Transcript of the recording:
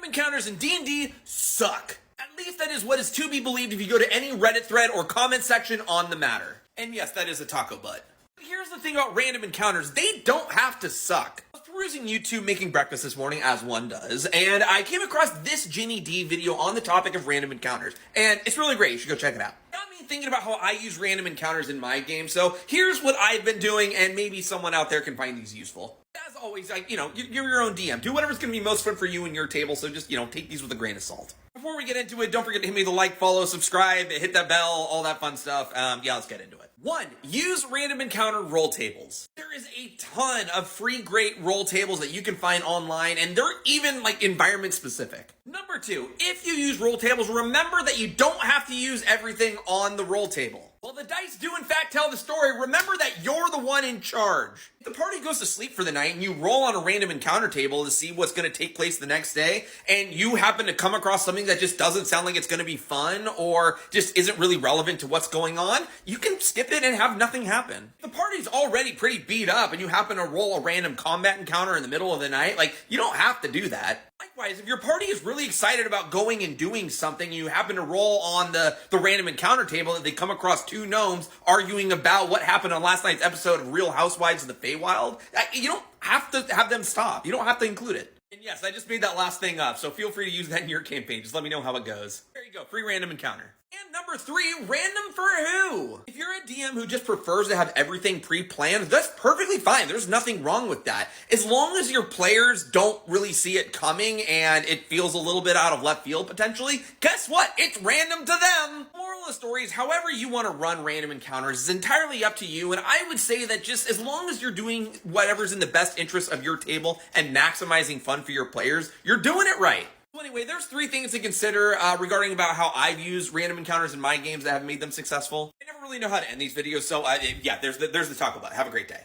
encounters in D&D suck. At least that is what is to be believed if you go to any Reddit thread or comment section on the matter. And yes, that is a taco butt. But here's the thing about random encounters, they don't have to suck. I was perusing YouTube making breakfast this morning, as one does, and I came across this Ginny D video on the topic of random encounters. And it's really great, you should go check it out. Got me thinking about how I use random encounters in my game, so here's what I've been doing, and maybe someone out there can find these useful. As always, you're your own DM. Do whatever's going to be most fun for you and your table, so just, take these with a grain of salt. Before we get into it, don't forget to hit me the like, follow, subscribe, hit that bell, all that fun stuff. Let's get into it. 1. Use random encounter roll tables. There is a ton of free great roll tables that you can find online, and they're even environment specific. Number 2, if you use roll tables, remember that you don't have to use everything on the roll table. While the dice do in fact tell the story, remember that you're the one in charge. If the party goes to sleep for the night and you roll on a random encounter table to see what's going to take place the next day, and you happen to come across something that just doesn't sound like it's going to be fun or just isn't really relevant to what's going on, you can skip it and have nothing happen. If the party's already pretty beat up and you happen to roll a random combat encounter in the middle of the night, you don't have to do that. Likewise, if your party is really excited about going and doing something, you happen to roll on the random encounter table that they come across 2 gnomes arguing about what happened on last night's episode of Real Housewives of the Feywild, you don't have to have them stop. You don't have to include it. And yes, I just made that last thing up, so feel free to use that in your campaign. Just let me know how it goes. There you go, free random encounter. And number 3, random for who? If you're a DM who just prefers to have everything pre-planned, that's perfectly fine. There's nothing wrong with that. As long as your players don't really see it coming and it feels a little bit out of left field potentially, guess what? It's random to them. Moral of the story is, however you want to run random encounters is entirely up to you, and I would say that just as long as you're doing whatever's in the best interest of your table and maximizing fun for your players, you're doing it right. So anyway, there's 3 things to consider regarding about how I've used random encounters in my games that have made them successful. I never really know how to end these videos, so there's the taco butt. Have a great day.